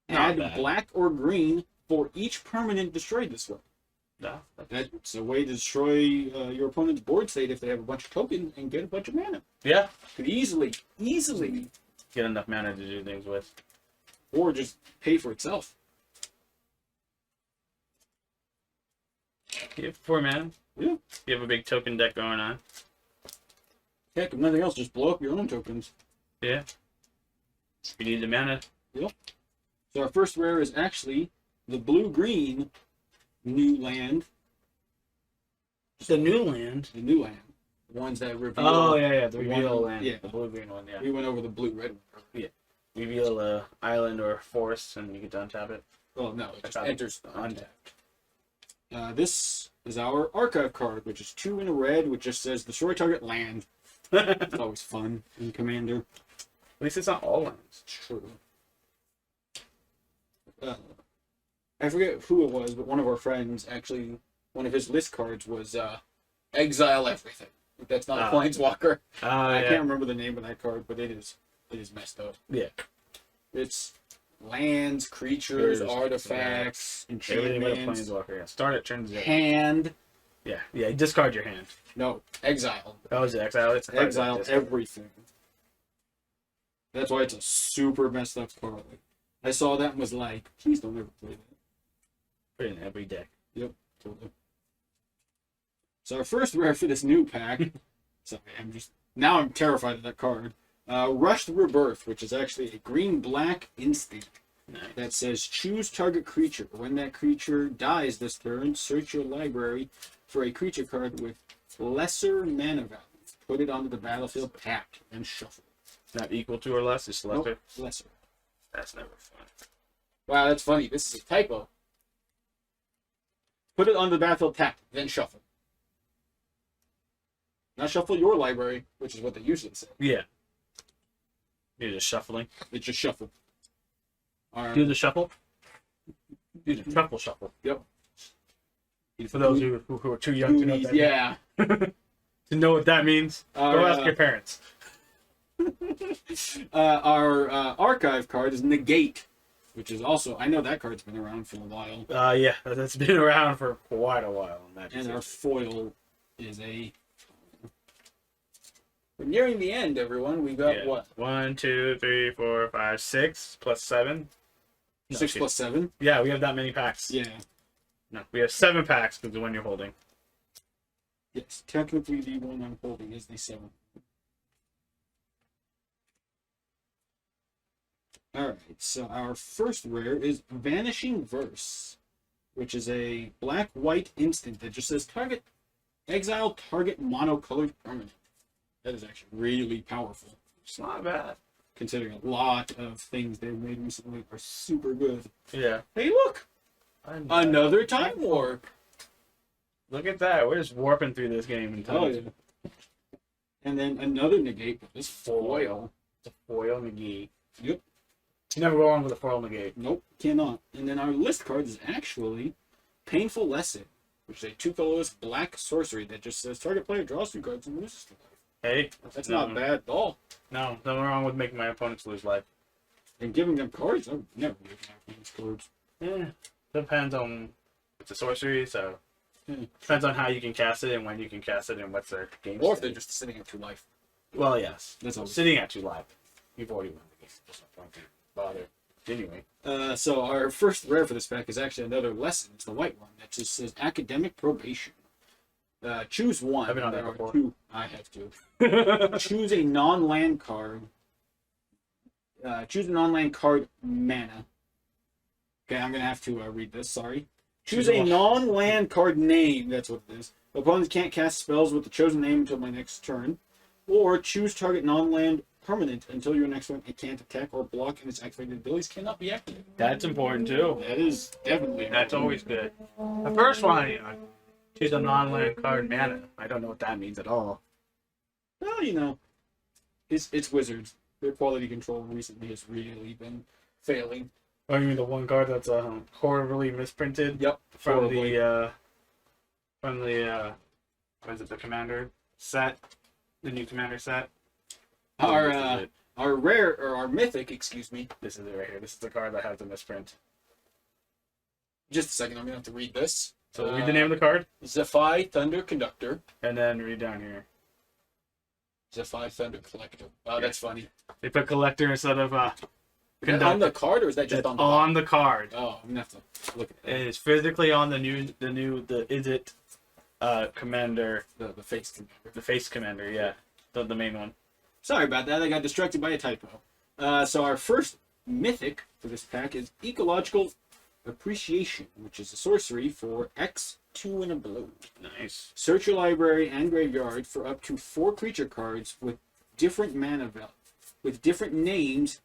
Not Add bad. black or green for each permanent destroyed this way. No, That's a way to destroy your opponent's board state if they have a bunch of tokens and get a bunch of mana. yeah. Could easily, Get enough mana to do things with. or just pay for itself. You have 4 mana. Yeah. You have a big token deck going on. Heck, if nothing else, just blow up your own tokens. Yeah. You need the mana. So our first rare is actually the blue-green new land. The new land. The new land. The ones that reveal. Oh, yeah. The the reveal one- land. yeah. The blue-green one, yeah. We went over the blue-red one. Reveal a island or forest and you get to untap it. Well, no, it just Untapped. enters Untapped. This is our archive card, which is 2 in a red, which just says destroy target land. It's always fun in Commander. At least it's not all lands. True. I forget who it was, but one of our friends actually, one of his list cards was exile everything. That's not a planeswalker. I Yeah. can't remember the name of that card, but it is messed up. Yeah. It's lands, creatures, Creatures, artifacts, Everything but a enchantments, planeswalker. Yeah. Start at turn 0. hand. Yeah. Yeah. Discard your hand. No, exile. Oh, is it exile? It's a Exile discard. everything. That's why it's a super messed up card. I saw that and was like, please don't ever play that. Put it in every deck. Yep, totally. So our first rare for this new pack. Sorry, I'm terrified of that card. Rushed Rebirth, which is actually a green-black instinct Nice. that says choose target creature. When that creature dies this turn, search your library for a creature card with lesser mana value. Put it onto the battlefield tapped and shuffle. Not equal to or less. It's lesser. Nope, lesser. That's never fun. Wow, that's funny. This is a typo. Put it on the battlefield tapped, then shuffle. Not shuffle your library, which is what they usually say. Yeah. You're just shuffling. It's just shuffle. Do the shuffle. Do the truffle shuffle. Yep. For those who are too young to know what that yeah. means. To know what that means, go ask your parents. Our archive card is Negate, which is also, I know that card's been around for a while. Yeah, that's been around for quite a while. And our foil is a... We're nearing the end, everyone. We got what? 1, 2, 3, 4, 5, 6 plus 7. No, 6 plus 7? Yeah, we have that many packs. Yeah. No, we have 7 packs because the one you're holding. Yes, technically the one I'm holding is the 7. Alright, so our first rare is Vanishing Verse, which is a black-white instant that just says exile target monocolored permanent. That is actually really powerful. It's not bad. Considering a lot of things they've made recently are super good. Yeah. Hey, look! Another Time Warp! Look at that. We're just warping through this game in time. Oh, yeah. And then another negate, but this foil. It's a foil negate. Yep. You never go wrong with a foil negate. Nope, cannot. And then our list card is actually Painful Lesson, which is a 2-colorless black sorcery that just says target player draws 2 cards and loses 2 life. Hey, That's not bad at all. No, nothing wrong with making my opponents lose life. And giving them cards, I would never give my opponents cards. Yeah, depends on it's a sorcery, so depends on how you can cast it and when you can cast it and what's their game. Or if state. they're just sitting at 2 life. Well, yes, That's all. sitting at 2 life. You've already won the game. There's no point to bother. Anyway, So our first rare for this pack is actually another lesson. It's the white one that just says Academic Probation. Choose one. I've been on There that are before. 2. I have to. Choose a non-land card. Choose a non-land card mana. Okay, I'm going to have to read this. Sorry. Choose a non-land card name. That's what it is. Opponents can't cast spells with the chosen name until my next turn. Or choose target non-land permanent until your next one. It can't attack or block, and its activated abilities cannot be activated. that's important too. That is definitely. That's always good. The first one, choose a non-land card mana. I don't know what that means at all. Well, you know, it's Wizards. Their quality control recently has really been failing. Oh, you mean the one card that's horribly misprinted? Yep. From Horribly. the what is it, the commander set? The new commander set? Our rare, or our mythic, excuse me. This is it right here. This is the card that has the misprint. Just a second, I'm gonna have to read this. So read the name of the card, Zephi Thunder Conductor. and then read down here. Zephi Thunder Collector. Oh, that's funny. They put collector instead of Is that on conductor. the card, or is that just That's on the on the card. Oh, I'm gonna have to look at that. It is physically on the is it commander, The face commander. the face commander, yeah. The main one. Sorry about that. I got distracted by a typo. So our first mythic for this pack is Ecological Appreciation, which is a sorcery for X2 and a blue. Nice. Search your library and graveyard for up to 4 creature cards with different mana value, with different names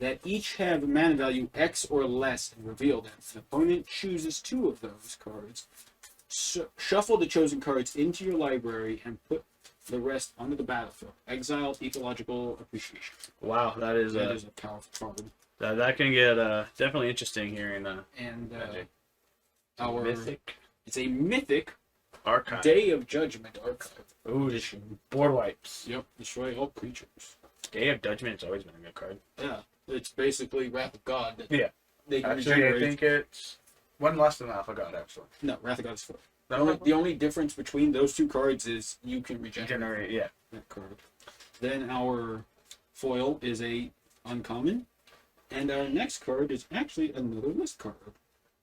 that each have a mana value X or less, and reveal them. If an opponent chooses 2 of those cards, shuffle the chosen cards into your library and put the rest onto the battlefield. Exile Ecological Appreciation. Wow, that is That is a powerful card. that can get definitely interesting here in And Magic. our Mythic. it's a mythic Archive. Day of Judgment Archive. Ooh, just board wipes. Yep, destroy all creatures. Day of Judgment's always been a good card. Yeah, it's basically Wrath of God. That Yeah. they can Actually, I regenerate. think it's one less than Alpha God, actually. No, Wrath of God is 4. No, The only difference between those two cards is you can regenerate generate, yeah. that card. Then our foil is a uncommon, and our next card is actually another list card.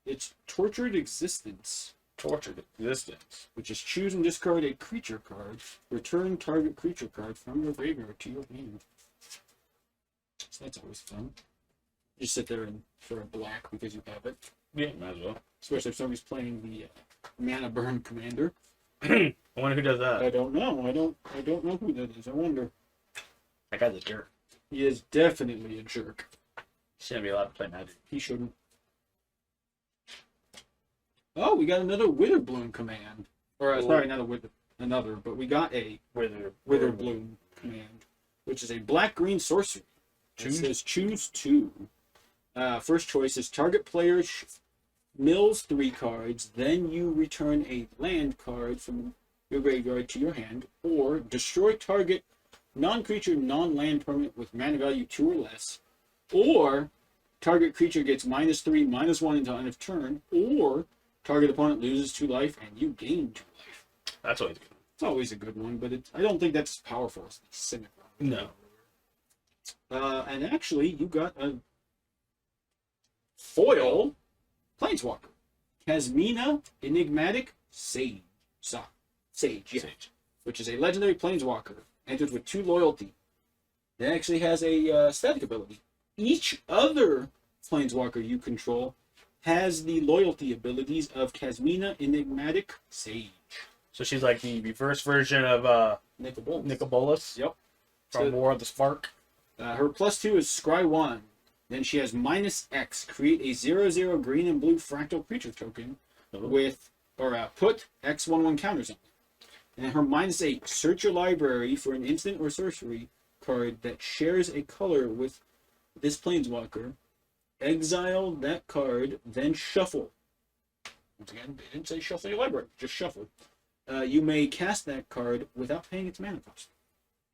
It's Tortured Existence, Tortured Existence. which is choose and discard a creature card. Return target creature card from your graveyard to your hand. So that's always fun. Just sit there and for a black because you have it. Yeah, might as well. Especially if somebody's playing the mana burn commander. I wonder who does that. I don't know. I don't know who that is. I wonder. That guy's a jerk. He is definitely a jerk. Shouldn't be allowed to play Magic. He shouldn't. Oh, we got another Witherbloom command. Or sorry, not a another, but we got a Witherbloom command, which is a black-green sorcery. It says choose 2. First choice is target player mills 3 cards, then you return a land card from your graveyard to your hand, or destroy target non-creature, non-land permanent with mana value 2 or less, or target creature gets -3/-1 until end of turn, or target opponent loses 2 life and you gain 2 life. That's always good. It's always a good one, but I don't think that's as powerful as the Cynic one. No. And actually, you got a foil Planeswalker. Kasmina Enigmatic Sage. Sage, yeah. Sage. Which is a legendary Planeswalker. Enters with 2 loyalty. It actually has a static ability. Each other Planeswalker you control has the loyalty abilities of Kasmina Enigmatic Sage. So she's like the reverse version of Nicol. Nicobolus Yep. from So- War of the Spark. Her +2 is Scry 1. Then she has -X. Create a 0/0 green and blue fractal creature token with, put X/1/1 counters on it. And her -8. Search your library for an instant or sorcery card that shares a color with this Planeswalker. Exile that card, then shuffle. Once again, they didn't say shuffle your library, just shuffle. You may cast that card without paying its mana cost.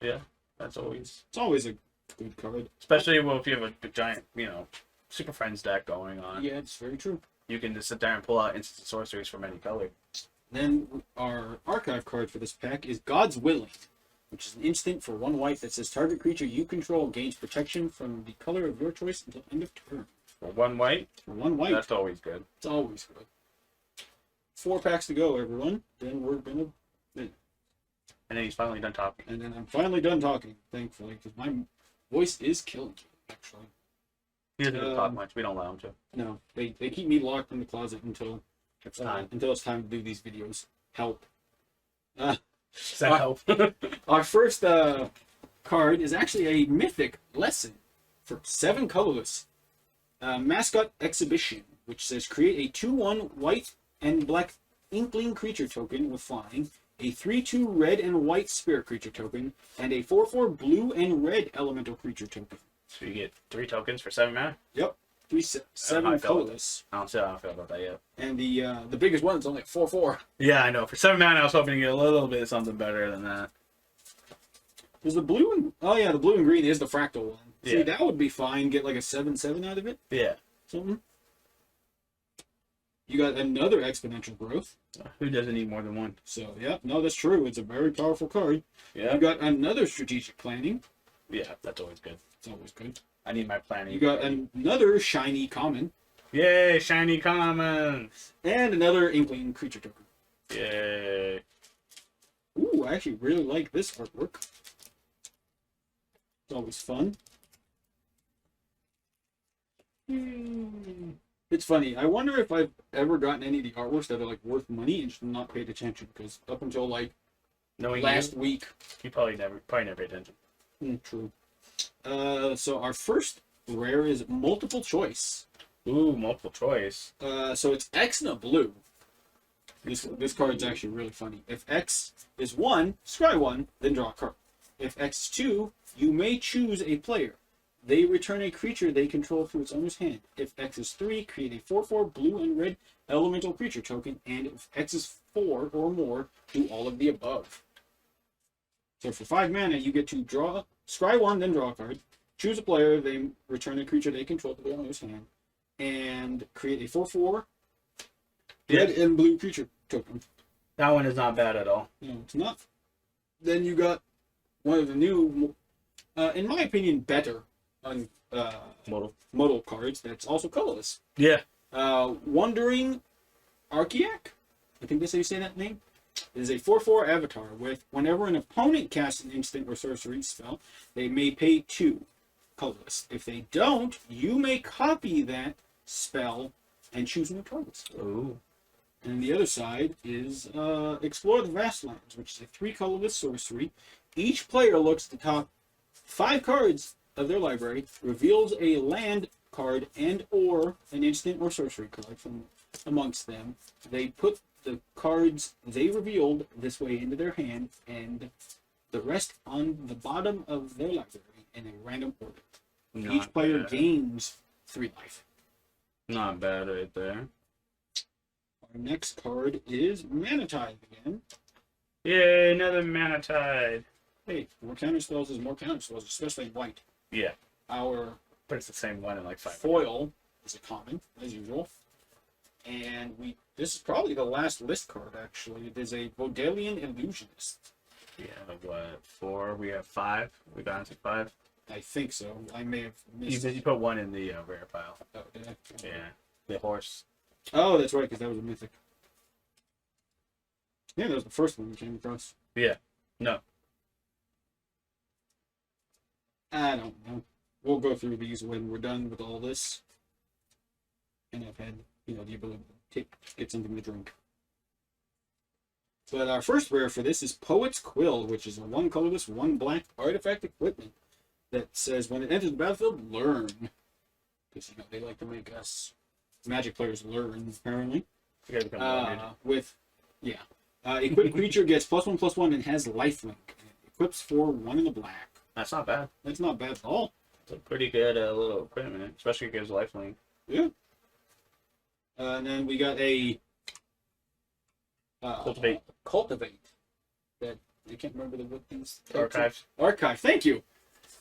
Yeah, that's always. It's always a good card. Especially if you have a giant, Super Friends deck going on. Yeah, it's very true. You can just sit there and pull out instant sorceries from any color. Then our archive card for this pack is God's Willing, which is an instant for 1 white that says target creature you control gains protection from the color of your choice until end of turn. For 1 white, For 1 white, that's always good. it's always good. 4 packs to go, everyone. Then we're gonna, And then he's finally done talking. and then I'm finally done talking, thankfully, because my voice is killing me, actually. He doesn't talk much. We don't allow him to. No, they keep me locked in the closet until It's time. until it's time to do these videos. Help. Does that help? Our first card is actually a mythic lesson for 7 colorless. Mascot Exhibition, which says create a 2/1 white and black inkling creature token with flying, a 3/2 red and white spirit creature token, and a 4/4 blue and red elemental creature token. So you get 3 tokens for 7 mana? Yep. 7 colorless. I don't see how I feel about that yet. And the biggest one is only at 4/4. Yeah, I know. For 7 mana, I was hoping to get a little bit something better than that. Is the blue and the blue and green is the fractal one. See, Yeah. that would be fine. Get like a 7/7 out of it. Yeah. Something. You got another exponential growth. Who doesn't need more than one? So yeah, no, that's true. It's a very powerful card. Yeah. You got another strategic planning. Yeah, that's always good. It's always good. I need my planning. You got another shiny common Yay, shiny commons! and another inkling creature token. Yay. Ooh, I actually really like this artwork. It's always fun. It's funny. I wonder if I've ever gotten any of the artworks that are like worth money and just not paid attention, because up until like Knowing last week. you probably never paid attention. True. So our first rare is multiple choice. Ooh, multiple choice. So it's X and a blue. This card's actually really funny. If X is 1, scry 1, then draw a card. If X is 2, you may choose a player. they return a creature they control to its owner's hand. If X is 3, create a 4/4 blue and red elemental creature token, and if X is 4 or more, do all of the above. So for 5 mana, you get to scry 1, then draw a card, choose a player, they return a creature they control to their owner's hand, and create a 4/4 red and blue creature token. That one is not bad at all. No, it's not. Then you got one of the new, in my opinion, better modal cards that's also colorless. Yeah. Wandering Archaeac, I think that's how you say that name. It is a 4/4 avatar with whenever an opponent casts an instant or sorcery spell, they may pay 2 colorless. If they don't, you may copy that spell and choose new targets. Ooh. And the other side is Explore the Vastlands, which is a 3 colorless sorcery. Each player looks at the top 5 cards of their library, reveals a land card and or an instant or sorcery card from amongst them. They put the cards they revealed this way into their hand, and the rest on the bottom of their library in a random order. Each player gains 3 life. Not bad right there. Our next card is Mana Tide again. Yay, another Mana Tide. Hey, more counter spells is more counter spells, especially in white. Yeah. Our But it's the same one in like 5. foil is a common, as usual. And this is probably the last list card, actually. It is a Vodalian Illusionist. Yeah, what? 4? We have 5. We got into 5. I think so. I may have missed You put 1 in the rare pile. Oh, did I? Yeah. The horse. Oh, that's right, because that was a mythic. Yeah, that was the first one we came across. Yeah. No. I don't know. We'll go through these when we're done with all this. And I've had, the ability to get something to drink. But our first rare for this is Poet's Quill, which is a 1 colorless, 1 black artifact equipment that says when it enters the battlefield, learn. Because, they like to make us Magic players learn, apparently. You gotta become Equipped creature gets +1/+1 and has lifelink. Equips for 1 in the black. That's not bad. That's not bad at all. It's a pretty good little equipment, especially if it gives lifelink. Yeah. And then we got a Cultivate. That I can't remember what these Archives. Archive. Thank you.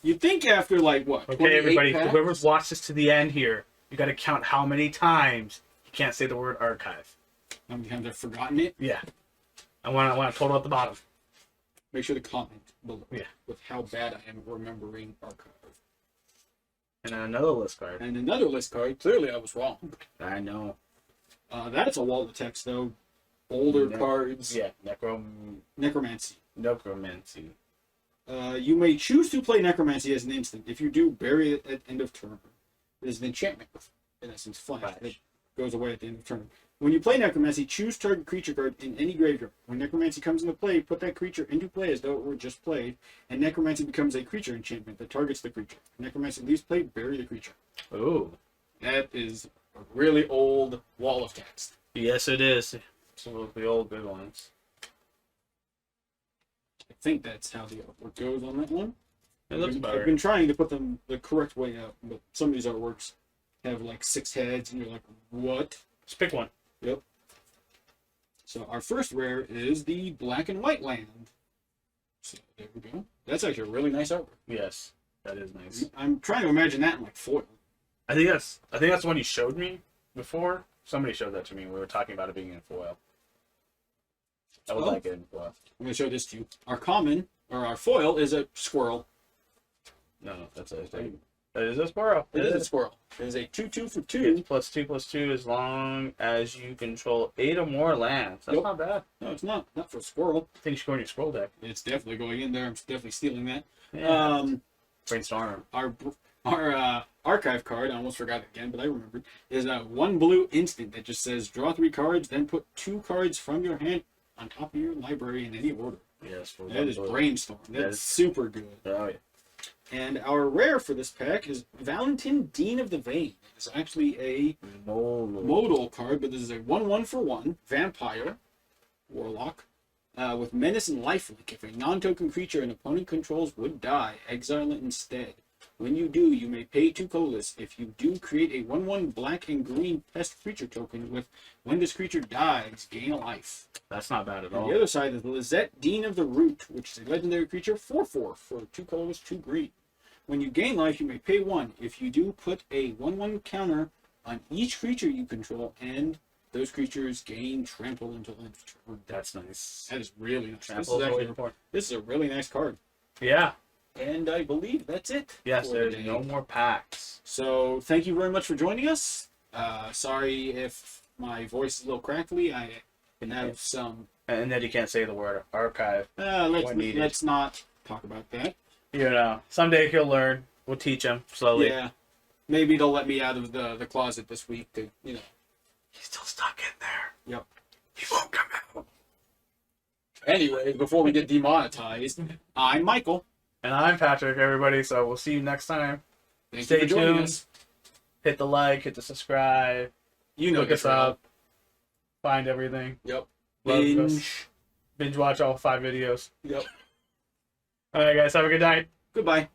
You'd think after what? Okay, everybody. packs? Whoever's watched this to the end here, you got to count how many times you can't say the word archive. How many times I've forgotten it? Yeah. I want to total at the bottom. Make sure to comment below. Yeah. With how bad I am remembering Archive. And another list card. And another list card. Clearly, I was wrong. I know. That's a wall of text though. Older cards. Yeah. Necromancy. Necromancy. You may choose to play Necromancy as an instant. If you do, bury it at end of turn. It is an enchantment, in essence, flash that goes away at the end of turn. When you play Necromancy, choose target creature card in any graveyard. When Necromancy comes into play, put that creature into play as though it were just played, and Necromancy becomes a creature enchantment that targets the creature. Necromancy leaves play, bury the creature. Ooh. That is a really old wall of text. Yes, it is. Some of the old good ones. I think that's how the artwork goes on that one. It looks about I've been trying to put them the correct way out, but some of these artworks have 6 heads, and you're like, what? Just pick one. Yep. So our first rare is the Black and White Land. So there we go. That's actually a really nice artwork. Yes, that is nice. I'm trying to imagine that in foil. I think that's the one you showed me before. Somebody showed that to me. We were talking about it being in foil. I would like it in foil. I'm going to show this to you. Our common, or our foil, is a squirrel. No, that's a thing. That is a squirrel. It is a squirrel. It is a 2/2 for 2. It's +2/+2 as long as you control 8 or more lands. That's not bad. No, it's not. Not for a squirrel. I think you should go in your scroll deck. It's definitely going in there. I'm definitely stealing that. Yeah. Brainstorm. Our archive card, I almost forgot it again, but I remembered, is a 1 blue instant that just says draw 3 cards, then put 2 cards from your hand on top of your library in any order. Yes. For That is Brainstorm. That's super good. Oh, yeah. And our rare for this pack is Valentin, Dean of the Vein. It's actually a modal card, but this is a 1/1 for 1 vampire warlock with menace and lifelink. If a non-token creature an opponent controls would die, exile it instead. When you do, you may pay 2 colorless. If you do, create a 1/1 black and green pest creature token with when this creature dies, gain a life. That's not bad at On all. the other side is Lizette, Dean of the Root, which is a legendary creature, 4/4 for 2 colorless, 2 green. When you gain life, you may pay 1. If you do, put a 1/1 counter on each creature you control, and those creatures gain trample until end of turn. That's nice. That is really nice. Trample is always important. This is a really nice card. Yeah. And I believe that's it. Yes, for there's today. no more packs. So thank you very much for joining us. Sorry if my voice is a little crackly. I can have some. And then you can't say the word archive. when needed. Let's not talk about that. You know, someday he'll learn. We'll teach him slowly. Yeah, maybe they'll let me out of the closet this week to He's still stuck in there. Yep. He won't come out. Anyway, before we get demonetized, I'm Michael. And I'm Patrick, everybody. So we'll see you next time. Thank Stay you for joining tuned. us. Hit the like, hit the subscribe, You know look the us drill. up, find everything. Yep. Love us. Binge watch all 5 videos. Yep. All right, guys. Have a good night. Goodbye.